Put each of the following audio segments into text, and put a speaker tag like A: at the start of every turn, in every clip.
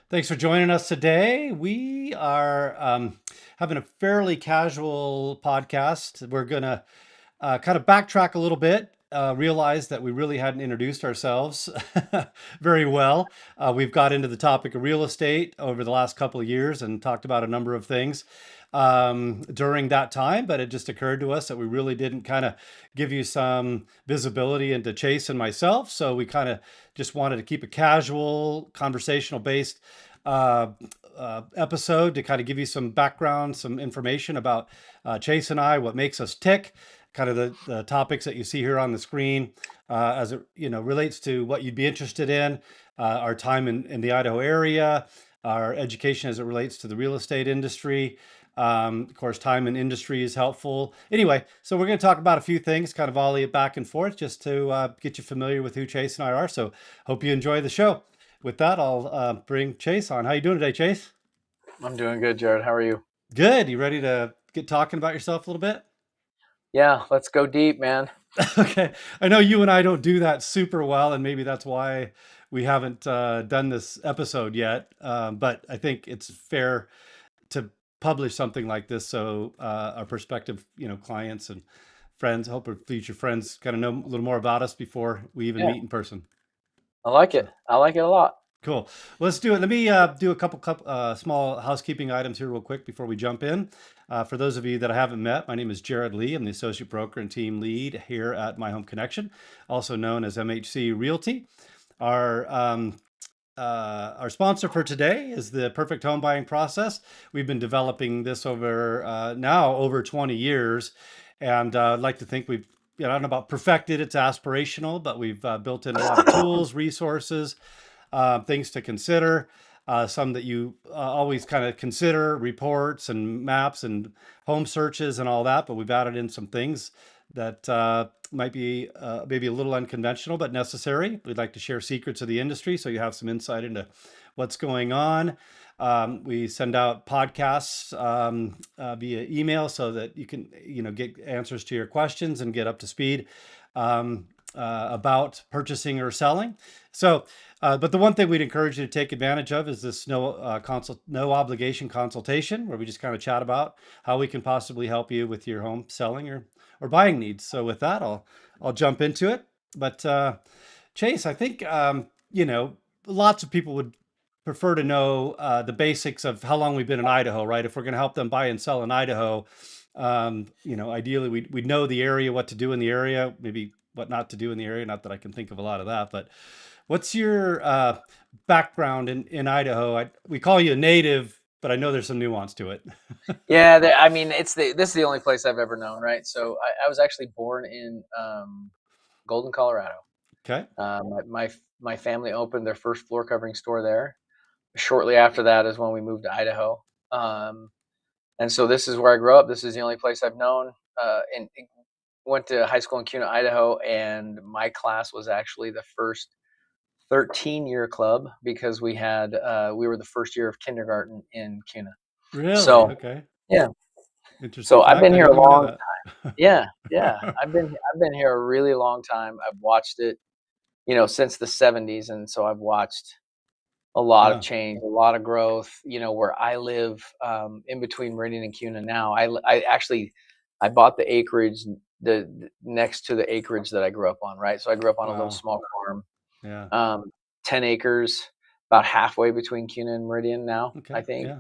A: Thanks for joining us today. We are having a fairly casual podcast. We're going to kind of backtrack a little bit, realize that we really hadn't introduced ourselves very well. We've got into the topic of real estate over the last couple of years and talked about a number of things during that time, but it just occurred to us that we really didn't kind of give you some visibility into Chase and myself. So we kind of just wanted to keep a casual, conversational based uh, episode to kind of give you some background, some information about Chase and I, what makes us tick, kind of the topics that you see here on the screen as it relates to what you'd be interested in, our time in the Idaho area, our education as it relates to the real estate industry. Of course, time in industry is helpful. Anyway, so we're going to talk about a few things, kind of volley it back and forth, just to get you familiar with who Chase and I are. So hope you enjoy the show. With that, I'll bring Chase on. How you doing today, Chase?
B: I'm doing good, Jared. How are you?
A: Good. You ready to get talking about yourself a little bit?
B: Yeah, let's go deep, man.
A: Okay. I know you and I don't do that super well, and maybe that's why we haven't done this episode yet. But I think it's fair to publish something like this so our prospective, clients and friends, hope our future friends, kind of know a little more about us before we even
B: Yeah,
A: meet in person.
B: I like it.
A: So.
B: I like it a lot.
A: Cool. Let's do it. Let me do a couple small housekeeping items here real quick before we jump in. For those of you that I haven't met, my name is Jerod Lee. I'm the associate broker and team lead here at My Home Connection, also known as MHC Realty. Our our sponsor for today is the Perfect Home Buying Process. We've been developing this over now over 20 years, and I'd like to think we've, I don't know about perfected, it's aspirational, but we've built in a lot of tools, resources, things to consider. Some that you always kind of consider, reports and maps and home searches and all that, but we've added in some things that might be maybe a little unconventional but necessary. We'd like to share secrets of the industry so you have some insight into what's going on. We send out podcasts via email so that you can, get answers to your questions and get up to speed about purchasing or selling. So, but the one thing we'd encourage you to take advantage of is this no obligation consultation, where we just kind of chat about how we can possibly help you with your home selling or buying needs. So, with that, I'll jump into it. But Chase, I think lots of people would prefer to know the basics of how long we've been in Idaho, right? If we're going to help them buy and sell in Idaho, ideally we'd know the area, what to do in the area, maybe what not to do in the area. Not that I can think of a lot of that, but what's your background in Idaho? We call you a native, but I know there's some nuance to it.
B: Yeah, I mean, this is the only place I've ever known, right? So I was actually born in Golden, Colorado.
A: Okay.
B: My family opened their first floor covering store there. Shortly after that is when we moved to Idaho. Um, and so this is where I grew up. This is the only place I've known. And went to high school in Kuna, Idaho, and my class was actually the first 13-year club because we were the first year of kindergarten in Kuna.
A: Really?
B: So
A: Okay.
B: yeah,
A: Interesting
B: so I've
A: fact.
B: been
A: I
B: here
A: didn't
B: a
A: even know
B: long.
A: that.
B: Yeah, yeah, I've been here a really long time. I've watched it, since the '70s, and so I've watched a lot of
A: Yeah.
B: change, a lot of growth. Where I live, in between Meridian and Kuna now, I actually I bought the acreage next to the acreage that I grew up on. Right, so I grew up on a little
A: Wow.
B: small farm,
A: Yeah.
B: 10 acres, about halfway between Kuna and Meridian now, I
A: Okay.
B: think.
A: Yeah.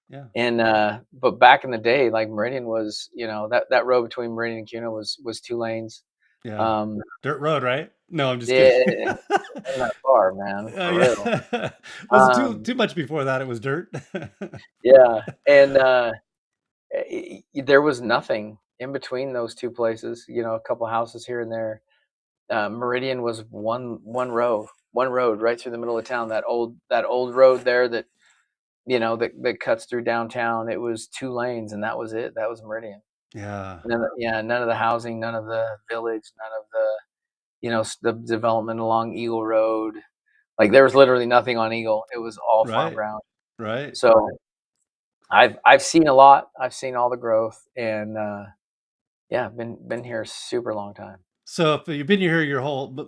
A: Yeah.
B: And but back in the day, like Meridian was, that road between Meridian and Kuna was 2 lanes.
A: Yeah.
B: Um,
A: Dirt road, right? No, I'm just
B: yeah,
A: kidding.
B: it wasn't that far, man, for real.
A: Yeah. Wasn't
B: Um,
A: too much before that. It was dirt.
B: yeah, and there was nothing in between those two places. A couple houses here and there. Meridian was one road right through the middle of town. That old road there that cuts through downtown. It was 2 lanes, and that was it. That was Meridian.
A: Yeah.
B: None of the housing, none of the village, none of the the development along Eagle Road. Like there was literally nothing on Eagle. It was all farm
A: Right.
B: ground.
A: Right.
B: So I've seen a lot. I've seen all the growth, and yeah, been here a super long time.
A: So if you've been here your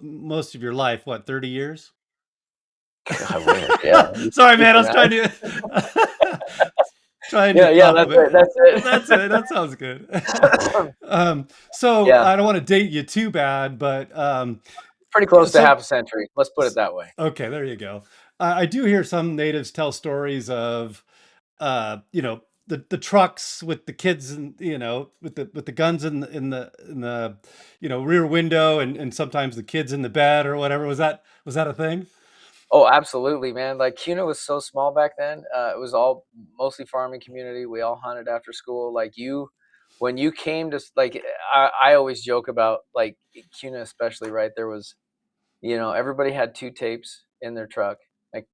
A: most of your life, what, 30 years?
B: I wish. Yeah,
A: Sorry, man. I
B: super
A: was trying
B: nice.
A: to trying to
B: Yeah, yeah. That's it.
A: compliment.
B: That's
A: That's it.
B: it.
A: That sounds good. So
B: Yeah,
A: I don't want to date you too bad, but
B: pretty close to
A: some
B: half a century. Let's put it that way.
A: okay, there you go. I do hear some natives tell stories of you know, the trucks with the kids and with the guns in the rear window, and sometimes the kids in the bed or whatever. Was that a thing?
B: Oh, absolutely, man. Like CUNA was so small back then. It was all mostly farming community. We all hunted after school. When you came to I always joke about like CUNA, especially, right? There was, everybody had two tapes in their truck, like,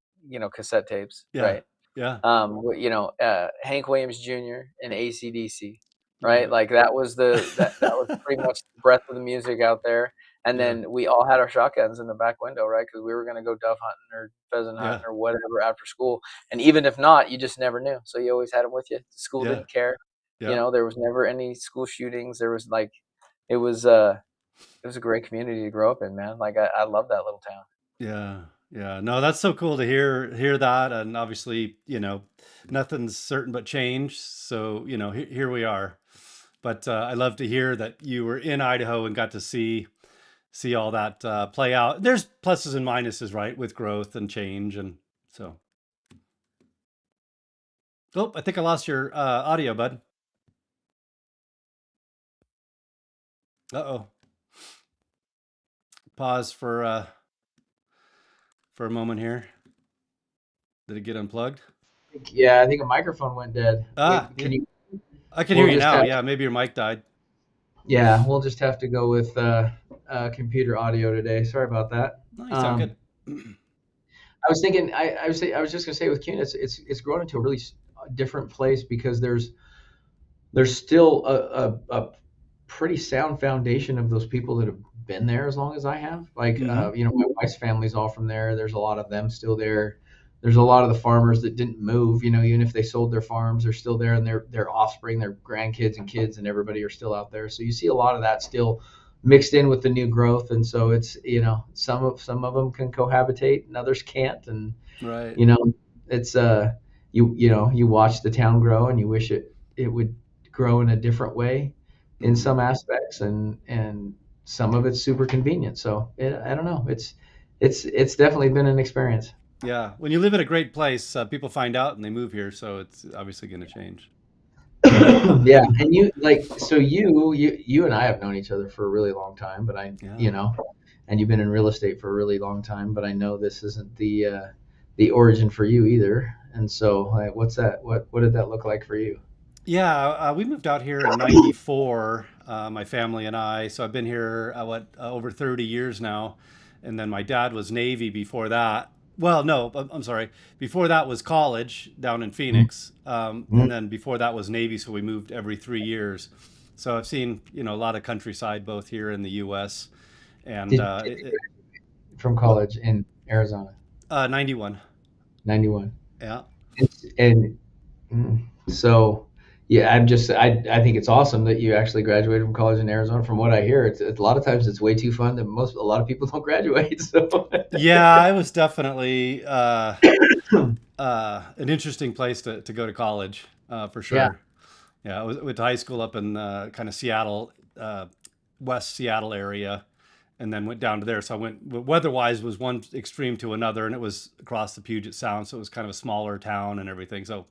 B: cassette tapes,
A: Yeah,
B: right?
A: yeah,
B: Hank Williams Jr. and AC/DC, right?
A: yeah,
B: Like that was pretty much the breath of the music out there. And
A: yeah,
B: then we all had our shotguns in the back window, right? Because we were going to go dove hunting or pheasant
A: yeah,
B: hunting or whatever after school. And even if not, you just never knew. So you always had them with you. The school
A: yeah,
B: didn't care.
A: yeah,
B: There was never any school shootings. There was like, it was it was a great community to grow up in, man. Like I love that little town.
A: yeah, yeah. No, that's so cool to hear that, and obviously, nothing's certain but change. So here we are. But I love to hear that you were in Idaho and got to see all that play out. There's pluses and minuses, right, with growth and change, and so. Oh, I think I lost your audio, bud. Uh-oh. Pause for a moment here. Did it get unplugged?
B: Yeah, I think a microphone went dead.
A: Ah,
B: Wait,
A: yeah,
B: can you?
A: I can hear
B: We'll
A: you
B: just
A: now.
B: have
A: Yeah, maybe your mic died.
B: Yeah, we'll just have to go with computer audio today. Sorry about that.
A: No, you sound good.
B: I was thinking, I was just gonna say with CUNA, it's grown into a really different place because there's still a pretty sound foundation of those people that have been there as long as I have. Like,
A: Mm-hmm.
B: my wife's family's all from there. There's a lot of them still there. There's a lot of the farmers that didn't move. Even if they sold their farms, they're still there, and their offspring, their grandkids and kids, and everybody are still out there. So you see a lot of that still mixed in with the new growth, and so it's some of them can cohabitate and others can't, and
A: Right.
B: you know, it's you watch the town grow and you wish it would grow in a different way in
A: Mm-hmm.
B: some aspects, and some of it's super convenient. So I don't know. It's definitely been an experience.
A: Yeah. When you live in a great place, people find out and they move here, so it's obviously going to change.
B: Yeah, and you and I have known each other for a really long time, but
A: Yeah.
B: and you've been in real estate for a really long time, but I know this isn't the origin for you either. And so, like, what's that? What did that look like for you?
A: Yeah, we moved out here in '94, my family and I. So I've been here, over 30 years now. And then my dad was Navy before that. Well, no, I'm sorry. Before that was college down in Phoenix. And then before that was Navy. So we moved every 3 years. So I've seen, a lot of countryside both here in the US and
B: Did you graduate from
A: what,
B: college in Arizona?
A: 91.
B: 91.
A: Yeah.
B: And so, yeah, I think it's awesome that you actually graduated from college in Arizona. From what I hear, it's a lot of times it's way too fun that a lot of people don't graduate. So,
A: Yeah, it was definitely an interesting place to go to college, for
B: yeah.
A: sure. Yeah, I went to high school up in kind of Seattle, West Seattle area, and then went down to there. So I went weather-wise was one extreme to another, and it was across the Puget Sound, so it was kind of a smaller town and everything. So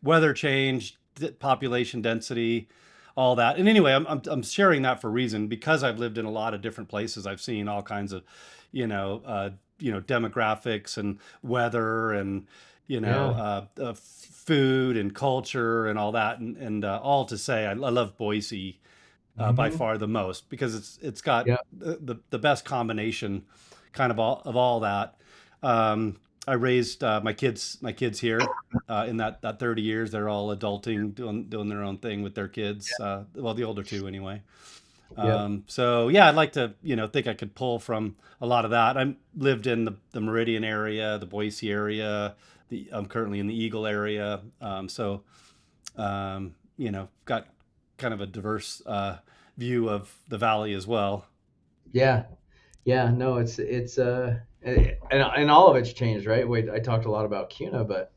A: weather change, population density, all that. And anyway, I'm sharing that for a reason because I've lived in a lot of different places. I've seen all kinds of demographics and weather and
B: Yeah.
A: food and culture and all that, and all to say I love Boise by
B: Hmm.
A: far the most because it's got
B: Yeah.
A: the best combination kind of all that. I raised my kids here in that 30 years. They're all adulting, doing their own thing with their kids. Well, the older two anyway.
B: Yeah.
A: So yeah, I'd like to think I could pull from a lot of that. I lived in the Meridian area, the Boise area. I'm currently in the Eagle area. Got kind of a diverse view of the valley as well.
B: Yeah. Yeah. No,
C: and all of it's changed, right? Wait, I talked a lot about CUNA, but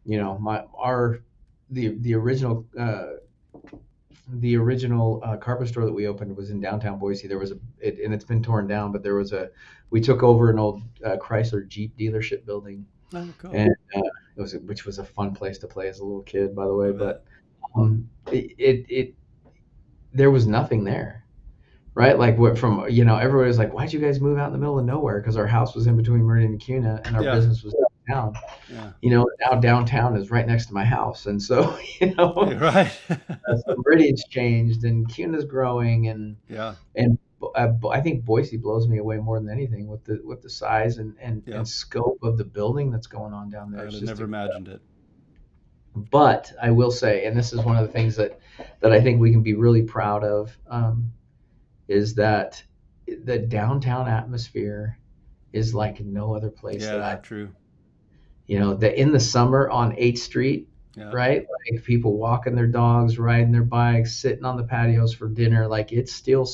C: my our the original carpet store that we opened was in downtown Boise. There was and it's been torn down, but we took over an old Chrysler Jeep dealership building,
A: Oh, cool.
C: and which was a fun place to play as a little kid, by the way.
A: I
C: But
A: bet.
C: there was nothing there, right? Like what from everybody was like, why'd you guys move out in the middle of nowhere? Because our house was in between Meridian and Cuna, and our
A: Yeah.
C: business was downtown.
A: Yeah.
C: Now downtown is right next to my house, and so
A: You're right.
C: so Meridian's changed, and Cuna's growing,
A: Yeah.
C: and I think Boise blows me away more than anything with the size and
A: Yep.
C: scope of the building that's going on down
A: I
C: there.
A: would
C: It's
A: have
C: just
A: never
C: incredible.
A: imagined it.
C: But I will say, and this is one of the things that I think we can be really proud of, is that the downtown atmosphere is like no other place that
A: Yeah,
C: I've,
A: true.
C: that in the summer on 8th Street,
A: Yeah.
C: right? Like people walking their dogs, riding their bikes, sitting on the patios for dinner. Like it still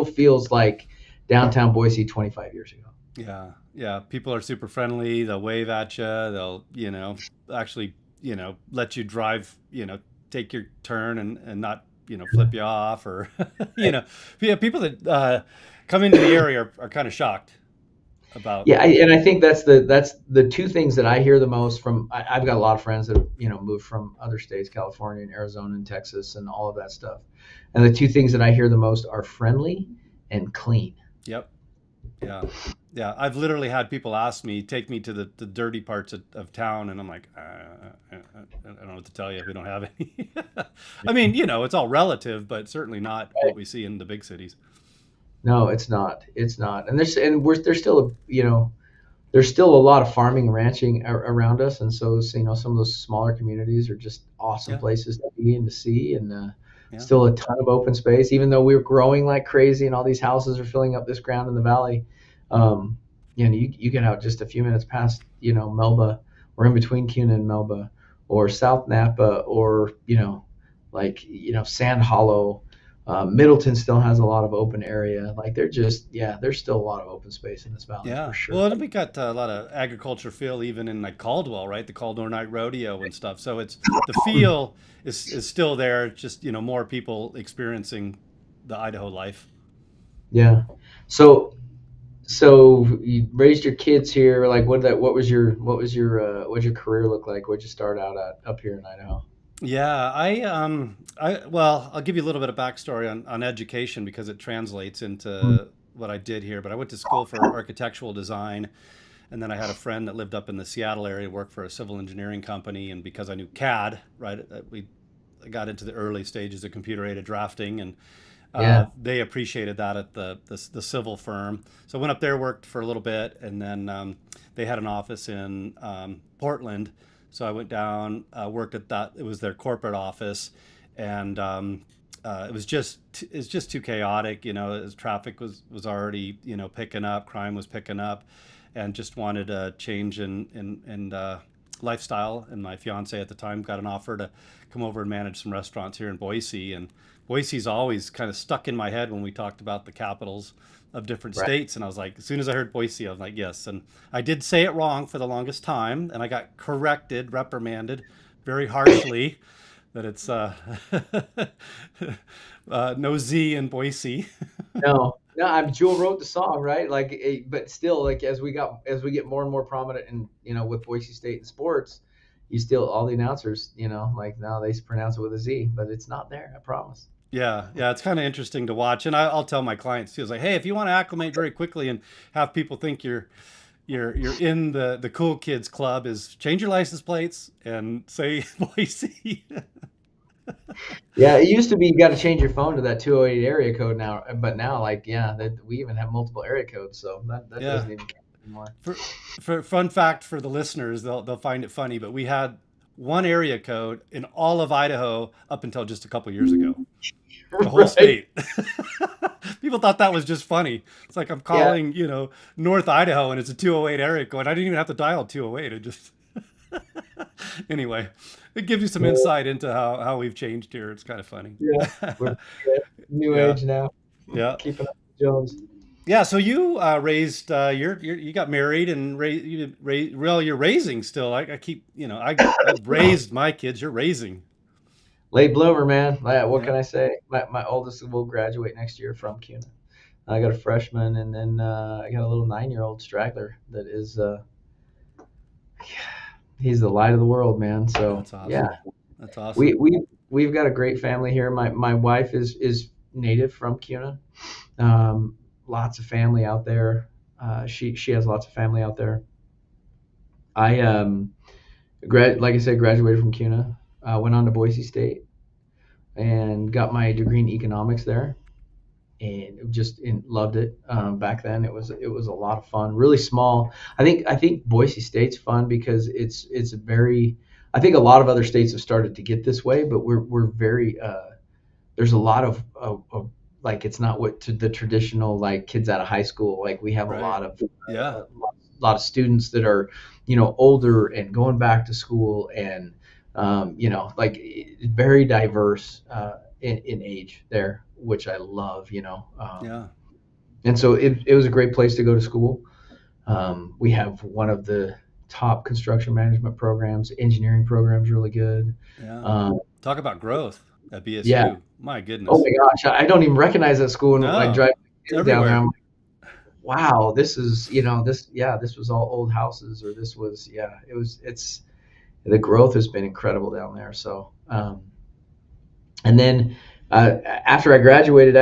C: feels like downtown Boise 25 years ago.
A: Yeah. Yeah. People are super friendly. They'll wave at you. They'll, actually, let you drive, take your turn and not, flip you off or, you know, yeah, people that come into the area are kind of shocked about,
C: And I think that's the two things that I hear the most from. I've got a lot of friends that have moved from other states, California and Arizona and Texas and all of that stuff. And the two things that I hear the most are friendly and clean.
A: yep. Yeah. Yeah. I've literally had people ask me, take me to the dirty parts of town. And I'm like, I don't know what to tell you. We don't have any. I mean, it's all relative, but certainly not what we see in the big cities.
C: No, it's not. It's not. And there's still there's still a lot of farming and ranching around us, and so some of those smaller communities are just awesome
A: Yeah.
C: places to be and to see, and
A: Yeah.
C: still a ton of open space. Even though we're growing like crazy, and all these houses are filling up this ground in the valley, um, you get out just a few minutes past Melba, or in between Cuna and Melba, or South Napa, or Sand Hollow. Middleton still has a lot of open area. Like there's still a lot of open space in this valley for
A: Yeah.
C: sure.
A: Well, and we got a lot of agriculture feel even in like Caldwell, right? The Caldwell Night Rodeo and stuff. So it's the feel is still there. Just, more people experiencing the Idaho life.
C: Yeah. So you raised your kids here. Like what was your career look like? What'd you start out at up here in Idaho?
A: Yeah, well, I'll give you a little bit of backstory on education because it translates
C: Mm.
A: into what I did here. But I went to school for architectural design, and then I had a friend that lived up in the Seattle area, worked for a civil engineering company, and because I knew CAD, right, we got into the early stages of computer aided drafting, and
C: Yeah.
A: they appreciated that at the civil firm. So I went up there, worked for a little bit, and then they had an office in Portland. So I went down, worked at that. It was their corporate office, and it's just too chaotic. As traffic was already picking up, crime was picking up, and just wanted a change in lifestyle. And my fiance at the time got an offer to come over and manage some restaurants here in Boise. And Boise's always kind of stuck in my head when we talked about the capitals of different
C: Right.
A: states. And I was like, as soon as I heard Boise, I was like, yes. And I did say it wrong for the longest time, and I got corrected, reprimanded very harshly that it's no Z in Boise.
C: No, no. Jewel wrote the song, right? Like, but still, like as we get more and more prominent, and with Boise State and sports, you still all the announcers, like now they pronounce it with a Z, but it's not there. I promise.
A: Yeah, yeah, it's kind of interesting to watch, and I'll tell my clients too. It's like, hey, if you want to acclimate very quickly and have people think you're in the cool kids club, is change your license plates and say Boise.
C: Yeah, it used to be you got to change your phone to that 208 area code now, but now like yeah, that we even have multiple area codes, so that
A: Yeah.
C: doesn't even count anymore.
A: For fun fact for the listeners, they'll find it funny, but we had one area code in all of Idaho up until just a couple years ago. The whole
C: Right?
A: state. People thought that was just funny. It's like I'm
C: Yeah.
A: calling, North Idaho and it's a 208 area code. I didn't even have to dial 208. It just anyway, it gives you some
C: Yeah.
A: insight into how we've changed here. It's kind of funny.
C: Yeah. We're new
A: Yeah.
C: age now,
A: Yeah.
C: keeping up with Jones.
A: Yeah, so you raised you got married and well, you're raising still. I keep, I've raised my kids. You're raising.
C: Late bloomer, man. What
A: Yeah,
C: can I say? My oldest will graduate next year from CUNA. I got a freshman, and then I got a little 9-year-old straggler that is he's the light of the world, man. So
A: that's
C: yeah,
A: awesome. That's
C: we
A: awesome.
C: we we've got a great family here. My wife is native from CUNA. Um, Lots of family out there. She has lots of family out there. I like I said, graduated from CUNA. Went on to Boise State and got my degree in economics there, and loved it. Back then, it was a lot of fun. Really small. I think Boise State's fun because it's a very. I think a lot of other states have started to get this way, but we're very there's a lot of like it's not what to the traditional like kids out of high school. Like we have a
A: Right.
C: lot of
A: Yeah.
C: students that are older and going back to school and like very diverse in age there, which I love.
A: Yeah.
C: And so it was a great place to go to school. We have one of the top construction management programs, engineering programs, really good.
A: Yeah.
C: Um,
A: Talk about growth at
C: yeah.
A: BSU. My
C: Oh
A: goodness.
C: my gosh, I don't even recognize that school when I
A: No,
C: drive
A: it's
C: down there.
A: everywhere.
C: I'm like, wow, this is this was all old houses, or this was it's the growth has been incredible down there. So and then after I graduated,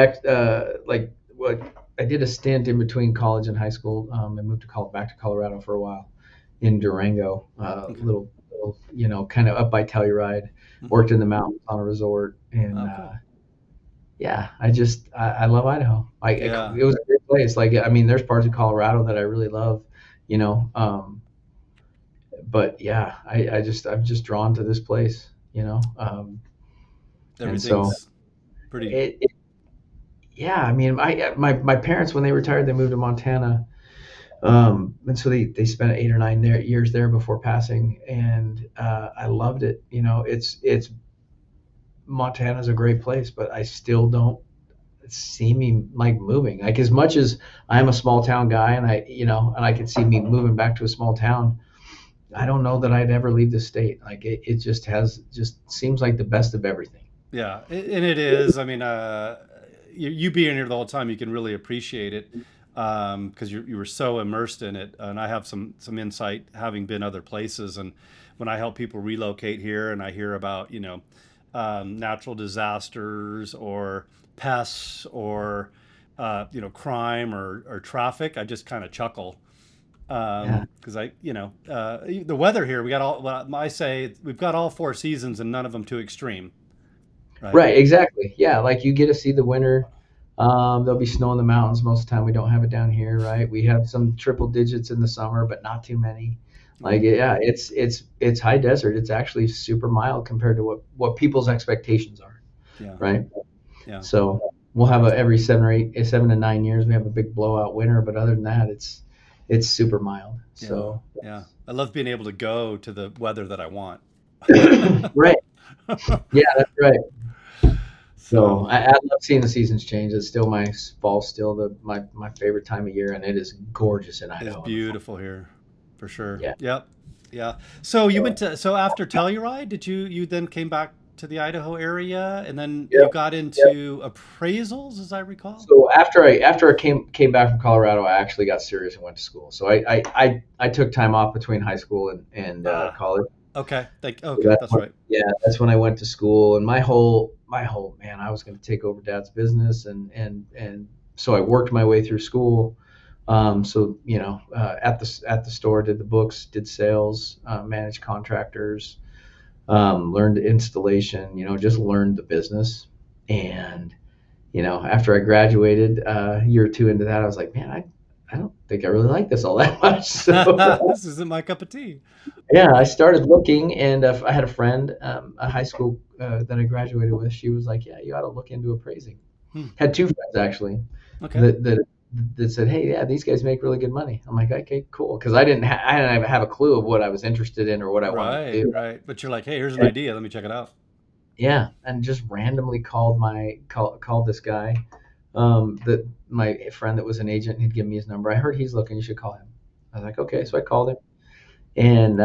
C: like what I did a stint in between college and high school. I moved back to Colorado for a while in Durango,
A: Okay.
C: little kind of up by Telluride.
A: Hmm.
C: Worked in the mountains on a resort, and
A: Oh, cool.
C: yeah, I love Idaho.
A: Yeah.
C: It was a great place. Like I mean, there's parts of Colorado that I really love, you know. But yeah, I'm just drawn to this place, and so
A: Everything's pretty.
C: it yeah. I mean, my parents when they retired, they moved to Montana, and so they spent 8 or 9 years there before passing, and I loved it. It's Montana's a great place, but I still don't see me like moving. Like as much as I'm a small town guy and I could see me moving back to a small town, I don't know that I'd ever leave the state. Like it just seems like the best of everything.
A: Yeah, and it is. I mean, you being here the whole time, you can really appreciate it because you were so immersed in it. And I have some insight having been other places. And when I help people relocate here, and I hear about natural disasters or pests or crime or traffic, I just kind of chuckle
C: Yeah.
A: because the weather here we got all. Well, I say we've got all four seasons and none of them too extreme, right?
C: Right, exactly. Yeah, like you get to see the winter. There'll be snow in the mountains most of the time. We don't have it down here, right? We have some triple digits in the summer, but not too many.
A: Yeah,
C: Like, yeah, it's high desert. It's actually super mild compared to what people's expectations are,
A: yeah,
C: right?
A: yeah.
C: So we'll have every 7 to 9 years we have a big blowout winter, but other than that, it's super mild.
A: Yeah,
C: So
A: yeah. I love being able to go to the weather that I want.
C: right, yeah, that's right. So
A: So
C: I love seeing the seasons change. It's still fall's still my favorite time of year, and it is gorgeous in
A: it's
C: Idaho in the fall.
A: beautiful here, for sure.
C: Yeah.
A: Yep, yeah. So you went
C: So,
A: to after Telluride, did you then came back to the Idaho area, and then you
C: yep,
A: got
C: yep.
A: into appraisals, as I recall?
C: So after I came back from Colorado, I actually got serious and went to school. So I took time off between high school and
A: Ah,
C: college.
A: okay.
C: So
A: Okay, that's right.
C: that's when I went to school, and my whole man, I was going to take over dad's business, and so I worked my way through school. So at the store, did the books, did sales, managed contractors, learned installation. Just learned the business, and after I graduated, a year or two into that, I was like, man, I don't think I really like this all that much. So
A: This isn't my cup of tea.
C: yeah, I started looking, and I had a friend, a high school that I graduated with. She was like, "Yeah, you ought to look into appraising."
A: Hmm.
C: Had two friends actually
A: Okay.
C: that said, "Hey, yeah, these guys make really good money." I'm like, "Okay, cool," because I didn't have a clue of what I was interested in or what I wanted to
A: Right,
C: do.
A: right. But you're like, hey, here's an
C: And,
A: idea. Let me check it out.
C: yeah, and just randomly called this guy. that my friend that was an agent had given me his number. I heard he's looking. You should call him. I was like, okay. So I called him, and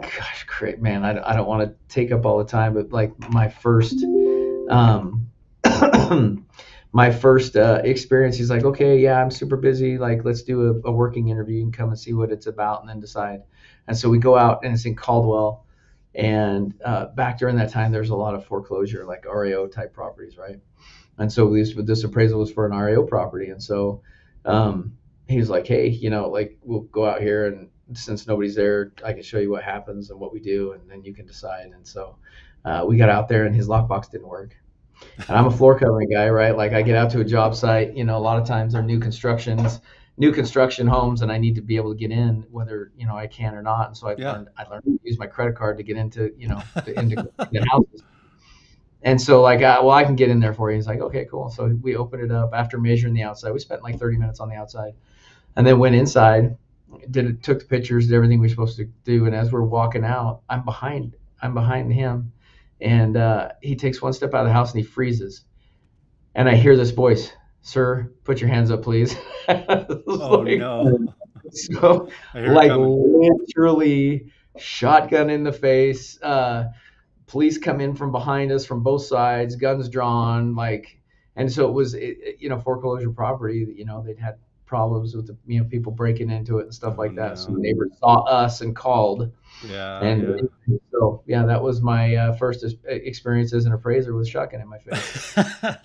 C: gosh, great man. I don't want to take up all the time, but like um, my first experience, he's like, okay, yeah, I'm super busy. Like, let's do a working interview and come and see what it's about, and then decide. And so we go out, and it's in Caldwell. And back during that time, there's a lot of foreclosure, like REO type properties, right? And so this appraisal was for an REO property. And so he was like, hey, like we'll go out here, and since nobody's there, I can show you what happens and what we do, and then you can decide. And so we got out there, and his lockbox didn't work. And I'm a floor covering guy, right? Like I get out to a job site, a lot of times they're new construction homes, and I need to be able to get in whether, I can or not. And so
A: Yeah.
C: I learned to use my credit card to get into, into the houses. And so like, well, I can get in there for you. He's like, okay, cool. So we opened it up after measuring the outside. We spent like 30 minutes on the outside and then went inside, took the pictures, did everything we were supposed to do. And as we're walking out, I'm behind him. And he takes one step out of the house and he freezes. And I hear this voice, sir, put your hands up, please.
A: Oh no.
C: So
A: I hear it
C: like
A: coming.
C: literally shotgun in the face. Police come in from behind us from both sides, guns drawn, like, and so it was, foreclosure property that, they'd had problems with the, people breaking into it and stuff
A: Oh
C: like that. So the
A: no.
C: neighbors saw us and called.
A: Yeah,
C: And
A: yeah.
C: so, yeah, that was my first experience as an appraiser with shotgun in my face.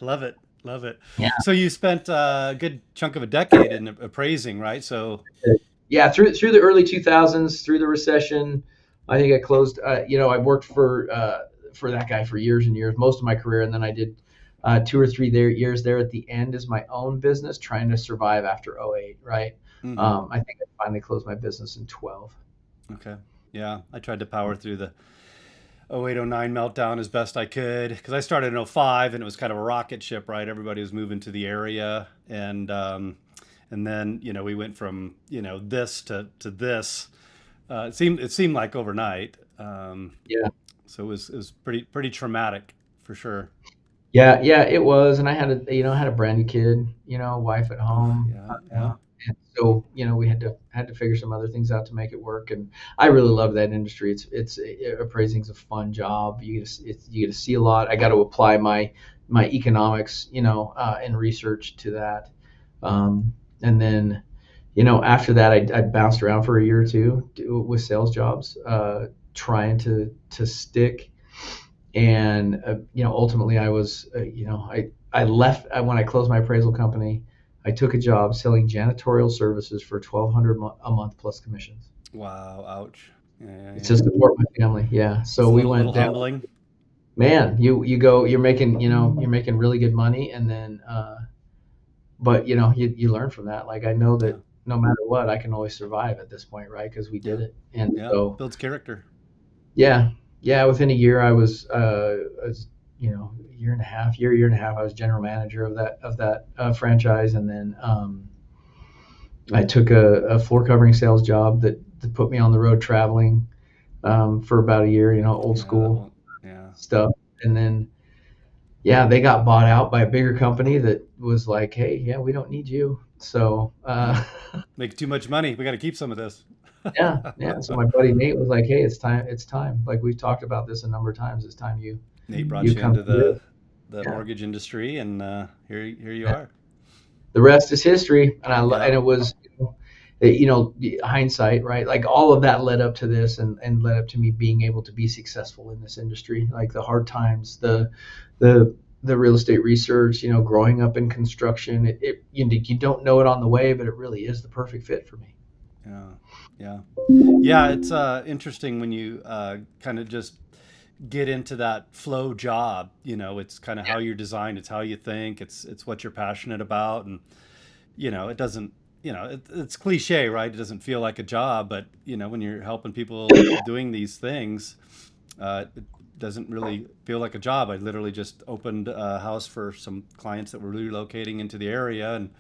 A: Love it. Love it.
C: Yeah.
A: So you spent a good chunk of a decade in appraising, right? So
C: Yeah, through the early 2000s, through the recession, I think I closed. I worked for that guy for years and years, most of my career, and then I did 2 or 3 years there at the end as my own business, trying to survive after '08. Right.
A: mhm.
C: I think I finally closed my business in 12.
A: Okay. Yeah, I tried to power through the 0809 meltdown as best I could because I started in '05 and it was kind of a rocket ship, right? Everybody was moving to the area and then, we went from, this to this. It seemed like overnight.
C: Yeah.
A: So it was pretty traumatic for sure.
C: Yeah, it was, and I had a brand new kid, wife at
A: Oh,
C: home,
A: yeah, yeah,
C: and so we had to figure some other things out to make it work. And I really love that industry. Appraising's a fun job. You get to see a lot. I got to apply my economics, and research to that, and then after that, I bounced around for a year or two with sales jobs, trying to stick. And ultimately I was I left when I closed my appraisal company. I took a job selling janitorial services for 1,200 a month plus commissions.
A: wow, ouch. Yeah, yeah,
C: It's
A: yeah.
C: to support my family. Yeah, so
A: It's a
C: we
A: little
C: went down.
A: humbling.
C: Man, you go, you're making really good money, and then but you learn from that. Like I know
A: Yeah,
C: that no matter what, I can always survive at this point, right? Because we
A: yeah,
C: did it. And
A: yeah.
C: so
A: Builds character.
C: yeah, yeah. Within a year, year and a half, year and a half. I was general manager of that franchise, and then I took a floor covering sales job that put me on the road traveling for about a year. Old
A: Yeah, that
C: school
A: won't. Yeah,
C: stuff, and then yeah, they got bought out by a bigger company that was like, hey, yeah, we don't need you. So
A: yeah. Make too much money. We got to keep some of this.
C: yeah, yeah. So my buddy Nate was like, hey, it's time. It's time. Like we've talked about this a number of times. It's time
A: Nate brought
C: you
A: you
C: come
A: into
C: through.
A: the
C: Yeah.
A: mortgage industry, and here you are.
C: The rest is history.
A: Yeah,
C: And it was, hindsight, right? Like all of that led up to this, and led up to me being able to be successful in this industry. Like the hard times, the the real estate research, growing up in construction. You don't know it on the way, but it really is the perfect fit for me.
A: yeah, yeah, yeah. It's interesting when you kind of just get into that flow job. It's kind of how you're designed. It's how you think. It's what you're passionate about, and it doesn't. It's cliche, right? It doesn't feel like a job, but when you're helping people doing these things, it doesn't really feel like a job. I literally just opened a house for some clients that were relocating into the area, and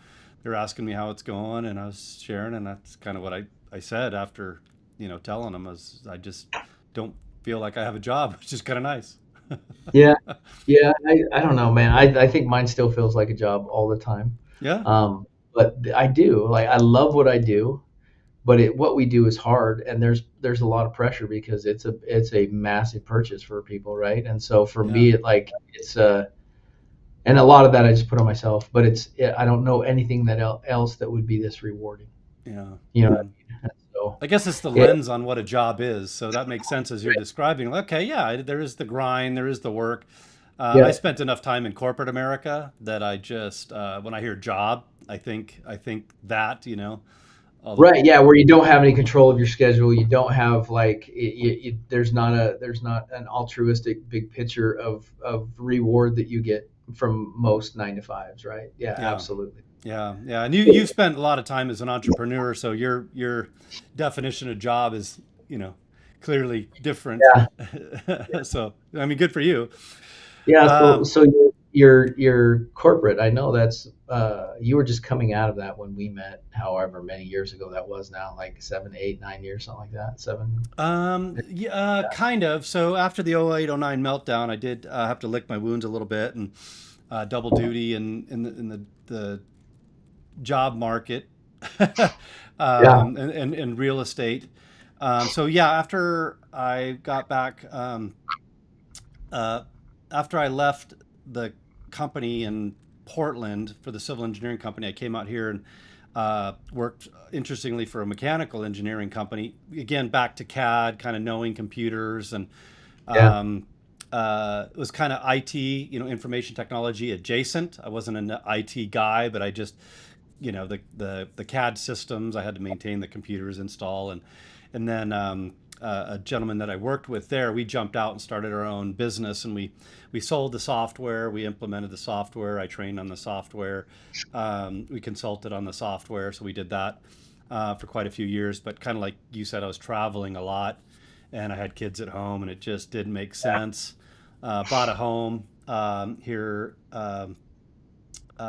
A: they're asking me how it's going, and I was sharing, and that's kind of what I said after telling them, I just don't feel like I have a job, which is kind of nice.
C: Yeah, yeah. I don't know, man. I think mine still feels like a job all the time.
A: Yeah,
C: But I do like I love what I do, but what we do is hard, and there's a lot of pressure because it's a massive purchase for people, right? And so for
A: yeah,
C: me, it's and a lot of that I just put on myself. But I don't know anything else that would be this rewarding.
A: yeah,
C: You know what
A: yeah.
C: I mean? And so
A: I guess it's the
C: it,
A: lens on what a job is. So that makes sense as you're describing. Okay, yeah, there is the grind, there is the work. I
C: yeah.
A: spent enough time in corporate America that I just, when I hear job, I think that, all the,
C: Right, yeah, where you don't have any control of your schedule, you don't have like there's not an altruistic big picture of reward that you get from most 9 to 5s, right? Yeah,
A: yeah,
C: absolutely.
A: yeah, yeah. And you've spent a lot of time as an entrepreneur, so your definition of job is, you know, clearly different.
C: Yeah,
A: So I mean, good for you.
C: yeah. So
A: Um,
C: so your corporate. I know that's you were just coming out of that when we met, however many years ago that was now, like 7, 8, 9 years, something like that. 7.
A: yeah, kind of. So after the 08, 09 meltdown, I did have to lick my wounds a little bit and double duty in the job market
C: Yeah,
A: and real estate. So yeah, after I got back, uh, after I left the company in Portland for the civil engineering company, I came out here and worked interestingly for a mechanical engineering company. Again, back to CAD, kind of knowing computers, and
C: yeah,
A: um, it was kind of IT, information technology adjacent. I wasn't an IT guy, but I just, the CAD systems. I had to maintain the computers, install, and then a gentleman that I worked with there, we jumped out and started our own business, and we sold the software, we implemented the software, I trained on the software, we consulted on the software, so we did that for quite a few years. But kind of like you said, I was traveling a lot, and I had kids at home, and it just didn't make sense. Bought a home here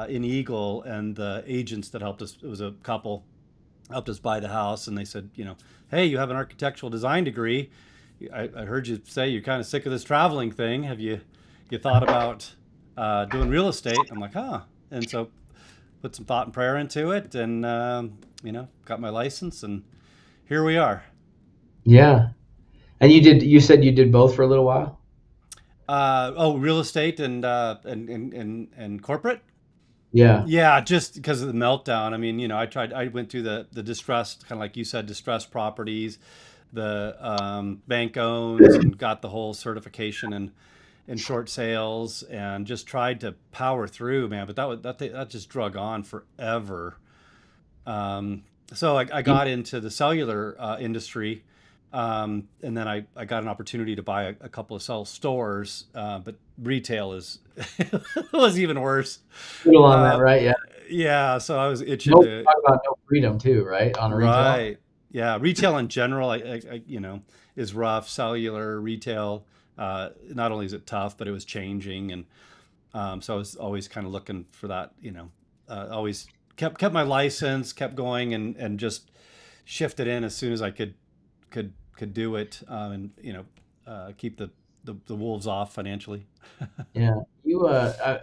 A: in Eagle, and the agents that helped us, it was a couple, helped us buy the house, and they said, hey, you have an architectural design degree. I heard you say you're kind of sick of this traveling thing. Have you thought about doing real estate? I'm like, huh. And so put some thought and prayer into it, and got my license, and here we are.
C: yeah. And you said you did both for a little while?
A: Oh, real estate and corporate.
C: Yeah.
A: Yeah, just because of the meltdown. I mean, I went through the distressed, kind of like you said, distressed properties, the bank owns, and got the whole certification in short sales, and just tried to power through, man. But that just drug on forever. So I
C: You,
A: got into the cellular industry, and then I got an opportunity to buy a couple of cell stores, but retail is was even worse.
C: little on that,
A: Uh,
C: right? Yeah.
A: yeah, so I was itching
C: No,
A: to.
C: talk about no freedom too, right? On a retail.
A: Right. Yeah, retail in general, is rough. Cellular retail, not only is it tough, but it was changing, and so I was always kind of looking for that. Always kept my license, kept going, and just shifted in as soon as I could do it, and keep the wolves off financially.
C: Yeah.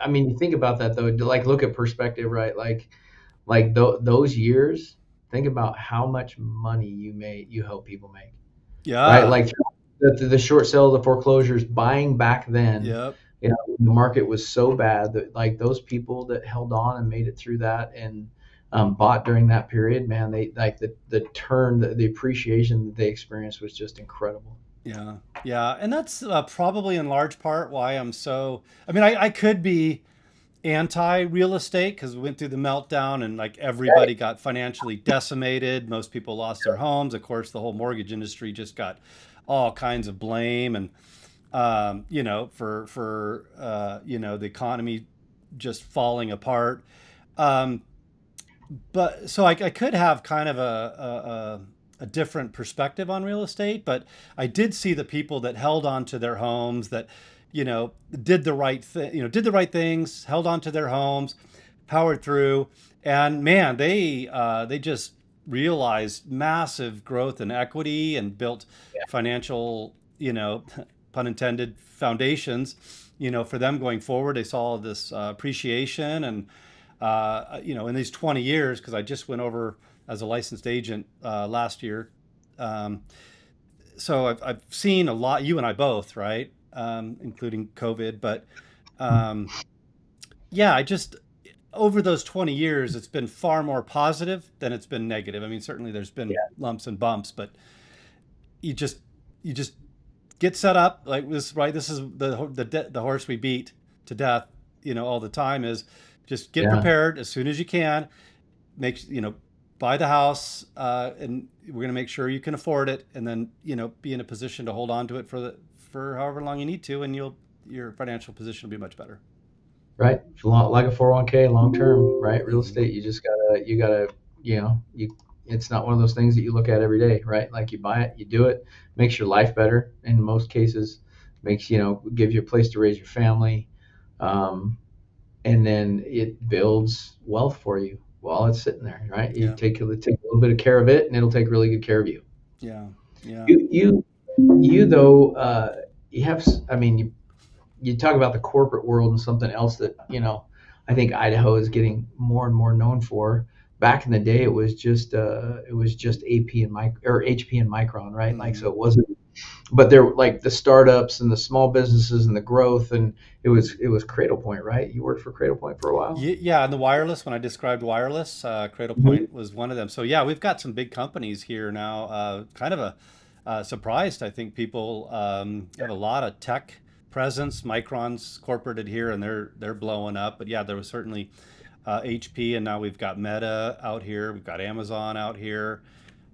C: I mean, you think about that though. Like, look at perspective, right? Like those years. Think about how much money you help people make, right?
A: Yeah.
C: Like the short sale, the foreclosures, buying back then.
A: Yep.
C: The market was so bad that like those people that held on and made it through that and bought during that period, man, they like the appreciation that they experienced was just incredible.
A: Yeah, yeah, and that's probably in large part why I'm so. I mean, I could be anti real estate because we went through the meltdown, and like everybody got financially decimated. Most people lost their homes. Of course, the whole mortgage industry just got all kinds of blame, and for the economy just falling apart. Um, but so I could have kind of a different perspective on real estate, but I did see the people that held on to their homes, that did the right thing, did the right things, held on to their homes, powered through, and man, they just realized massive growth and equity and built financial, pun intended, foundations, for them going forward. They saw this appreciation, and in these 20 years, because I just went over as a licensed agent last year. Um, so I've seen a lot, you and I both, right? Including COVID. But um, yeah, I just, over those 20 years, it's been far more positive than it's been negative. I mean, certainly there's been lumps and bumps, but you just, you just get set up like this, right? This is the horse we beat to death, all the time, is just get
C: Yeah.
A: prepared as soon as you can. Make, buy the house, and we're going to make sure you can afford it, and then be in a position to hold on to it for however long you need to, and your financial position will be much better.
C: Right. Like a 401k, long term, right? Real
A: Hmm.
C: estate, it's not one of those things that you look at every day, right? Like you buy it, you do it, makes your life better in most cases, gives you a place to raise your family. Um, and then it builds wealth for you while it's sitting there, right? You
A: Yeah,
C: take a little bit of care of it and it'll take really good care of you.
A: yeah, yeah.
C: You, you, you though, you have, I mean, you talk about the corporate world and something else that I think Idaho is getting more and more known for. Back in the day, it was just AP and HP and Micron, right? Like so,
A: Hmm.
C: it wasn't. But they're like the startups and the small businesses and the growth, and it was Cradle Point, right? You worked for Cradle Point for a while.
A: Yeah, and the wireless, when I described wireless, Cradle
C: Mhm.
A: Point was one of them. So yeah, we've got some big companies here now. Kind of a surprised. I think people have a lot of tech presence. Micron's corporated here, and they're blowing up. But yeah, there was certainly HP, and now we've got Meta out here. We've got Amazon out here.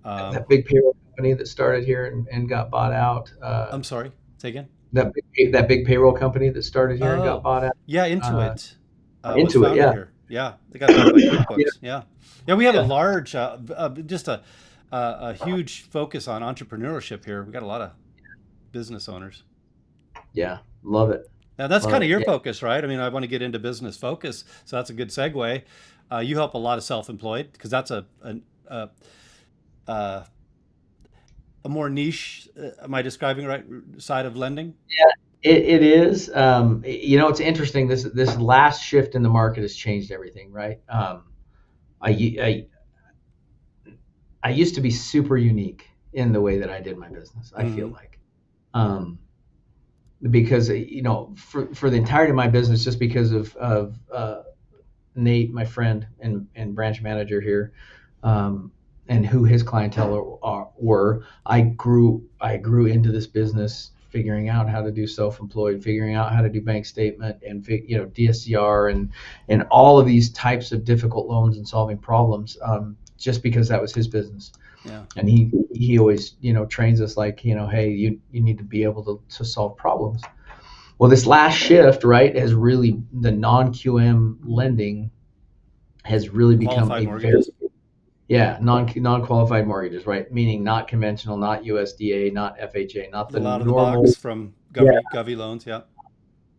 A: Um,
C: That big payroll company that started here and got bought out.
A: I'm sorry, say again.
C: That big payroll company that started here and got
A: Oh,
C: bought out.
A: yeah,
C: Uh,
A: Intuit was
C: into it,
A: founded
C: yeah,
A: here. Yeah, they got bought by
C: yeah,
A: QuickBooks. Yeah, yeah, we have a
C: yeah,
A: large, just a huge focus on entrepreneurship here. We got a lot of business owners.
C: yeah. Love it,
A: Now that's
C: love
A: kind of
C: it.
A: your
C: Yeah.
A: focus, right? I mean, I want to get into business focus, so that's a good segue. You help a lot of self-employed because that's a, a, a more niche. Am I describing the right side of lending?
C: It is. It's interesting. This last shift in the market has changed everything, right? I, I used to be super unique in the way that I did my business. I feel
A: Mm-hmm.
C: like, um, because for the entirety of my business, just because of Nate, my friend and branch manager here, um, and who his clientele were. I grew into this business, figuring out how to do self-employed, figuring out how to do bank statement and DSCR and all of these types of difficult loans and solving problems. Just because that was his business,
A: Yeah.
C: and he always trains us like hey, you need to be able to solve problems. Well, this last shift, right, has really the non-QM lending has really become
A: Qualified
C: a very
A: mortgages.
C: non-qualified mortgages, right? Meaning not conventional, not USDA, not FHA, not the
A: Little out of the
C: normal.
A: box from
C: Yeah,
A: Govy loans. Yeah.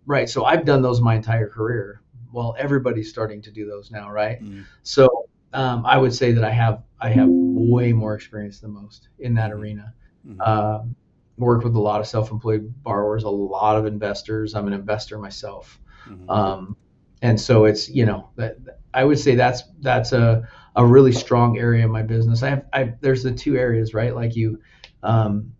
C: right. So I've done those my entire career. Well, everybody's starting to do those now, right?
A: Mm-hmm.
C: So I would say that I have way more experience than most in that arena.
A: Mm-hmm.
C: Um, Worked with a lot of self-employed borrowers, a lot of investors. I'm an investor myself.
A: Mm-hmm.
C: Um, and so it's that I would say that's a really strong area of my business. There's the two areas, right? Like um,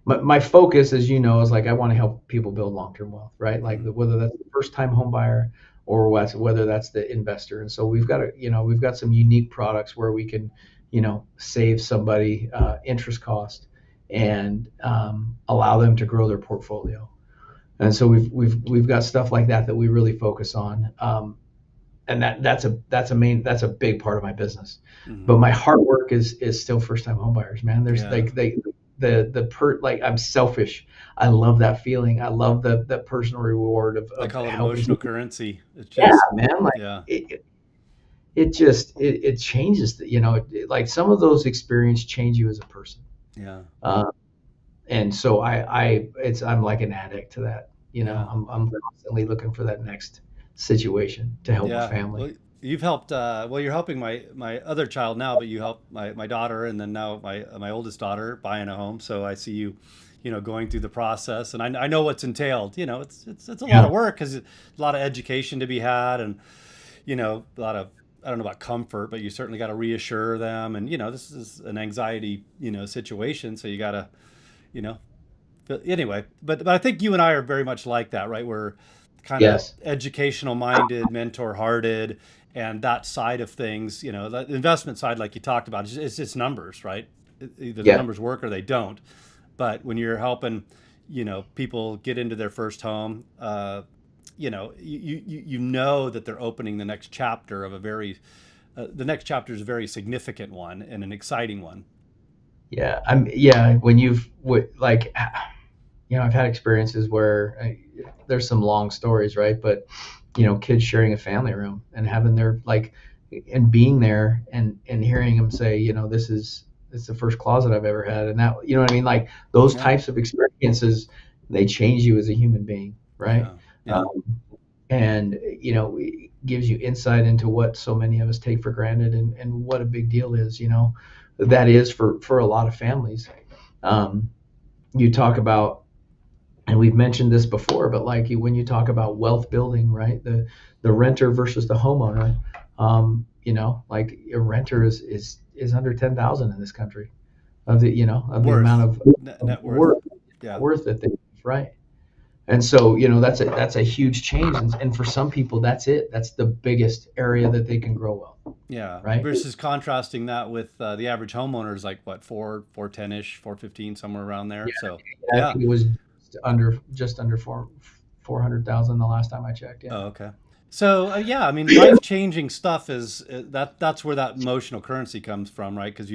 C: my focus, as you know, is like I want to help people build long-term wealth, right? Like
A: Mm-hmm.
C: whether that's the first-time home buyer or whether that's the investor. And so we've got some unique products where we can save somebody interest cost and allow them to grow their portfolio. And so we've got stuff like that we really focus on. And that's a big part of my business.
A: Mm-hmm.
C: But my hard work is still first time home buyers, man. There's
A: Yeah.
C: like like I'm selfish. I love that feeling. I love the personal reward
A: I
C: of
A: call it
C: helping
A: emotional
C: people.
A: currency. It's
C: Yeah,
A: just,
C: man. Like
A: yeah,
C: it changes like some of those experiences change you as a person.
A: yeah,
C: Uh, and so I'm like an addict to that.
A: yeah,
C: I'm constantly looking for that next situation to help a
A: yeah.
C: family.
A: Well, You've helped. Well, you're helping my other child now, but you helped my daughter, and then now my oldest daughter buying a home. So I see you, going through the process, and I know what's entailed. It's a lot
C: Yeah.
A: of work because a lot of education to be had, and a lot of, I don't know about comfort, but you certainly got to reassure them, and this is an anxiety situation, so you got to you know but anyway, but I think you and I are very much like that, right? We're kind of
C: Yes.
A: educational minded, mentor hearted, and that side of things, the investment side, like you talked about, it's just numbers, right? Either the
C: Yeah.
A: numbers work or they don't. But when you're helping, people get into their first home, you know that they're opening the next chapter of the next chapter is a very significant one and an exciting one.
C: Yeah. Yeah. When like, I've had experiences where there's some long stories, right? But kids sharing a family room and having their like, and being there and hearing them say, this is it's the first closet I've ever had, and that, what I mean, like those
A: Yeah,
C: types of experiences, they change you as a human being, right?
A: yeah, yeah,
C: Um, and it gives you insight into what so many of us take for granted, and what a big deal is, that is for a lot of families. Um, you talk about, and we've mentioned this before, but like when you talk about wealth building, right? The renter versus the homeowner. Like a renter is under 10,000 in this country, of the amount
A: worth,
C: of
A: net worth.
C: worth
A: Yeah.
C: that they have, right? And so that's a huge change, and for some people that's it. That's the biggest area that they can grow wealth,
A: Yeah.
C: right?
A: Versus contrasting that with the average homeowner is like what, 410 ish, 415, somewhere around there.
C: Yeah,
A: So
C: I
A: yeah.
C: think it was just under 400,000 the last time I checked. Yeah.
A: Oh, okay. So yeah, I mean, life changing stuff is that's where that emotional currency comes from, right? Because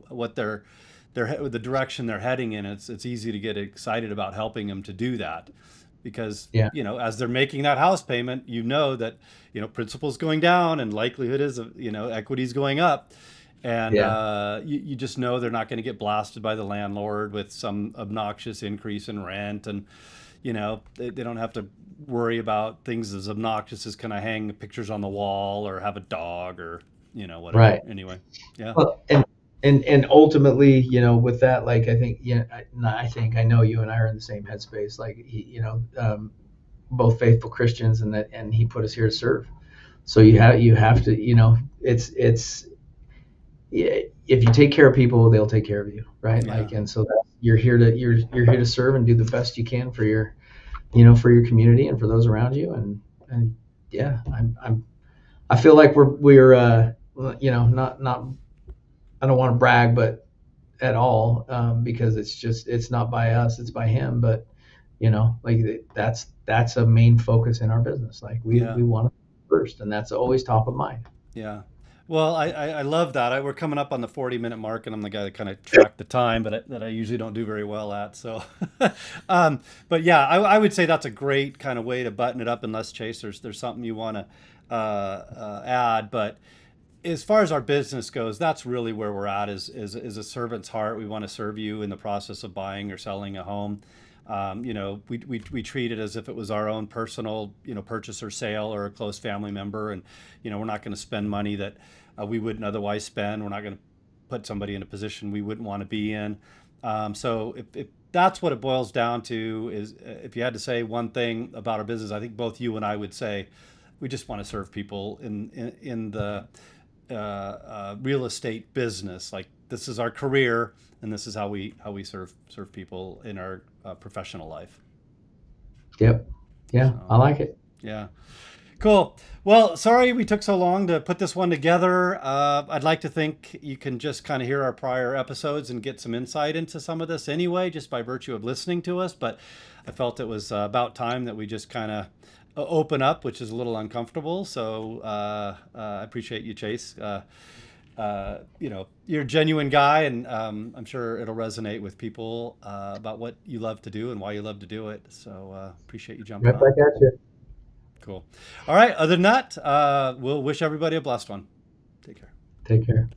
A: what the direction they're heading in. It's easy to get excited about helping them to do that, because
C: Yeah.
A: as they're making that house payment, that principal's going down and likelihood is equity's going up, and
C: Yeah.
A: you just know they're not going to get blasted by the landlord with some obnoxious increase in rent, and they don't have to worry about things as obnoxious as, can I hang pictures on the wall or have a dog or whatever.
C: Right.
A: Anyway, yeah,
C: Well, and ultimately, with that, like I think, I know you and I are in the same headspace. Like both faithful Christians, and He put us here to serve. So you have to, it's yeah, if you take care of people, they'll take care of you, right?
A: yeah,
C: Like, and so you're here to serve and do the best you can for your community and for those around you, and yeah, I feel like we're not, I don't want to brag, but at all, because it's not by us, it's by Him. But like that's a main focus in our business. Like
A: yeah,
C: we want to first, and that's always top of mind.
A: yeah. Well, I love that. We're coming up on the 40-minute mark, and I'm the guy that kind of track the time, but that I usually don't do very well at. So, but yeah, I would say that's a great kind of way to button it up. Unless Chase, there's something you want to add, but as far as our business goes, that's really where we're at. Is a servant's heart. We want to serve you in the process of buying or selling a home. We treat it as if it was our own personal, purchase or sale, or a close family member, and we're not going to spend money that we wouldn't otherwise spend. We're not going to put somebody in a position we wouldn't want to be in. So if that's what it boils down to, is if you had to say one thing about our business, I think both you and I would say we just want to serve people in the real estate business. Like, this is our career, and this is how we serve people in our professional life.
C: Yep. Yeah, I
A: So
C: like it.
A: yeah, cool. Well, sorry we took so long to put this one together. I'd like to think you can just kind of hear our prior episodes and get some insight into some of this anyway, just by virtue of listening to us. But I felt it was about time that we just kind of open up, which is a little uncomfortable. So I appreciate you, Chase. You're a genuine guy, and I'm sure it'll resonate with people about what you love to do and why you love to do it. So appreciate you jumping
C: Right
A: on.
C: back at you.
A: Cool. All right. Other than that, we'll wish everybody a blessed one. Take care.
C: Take care.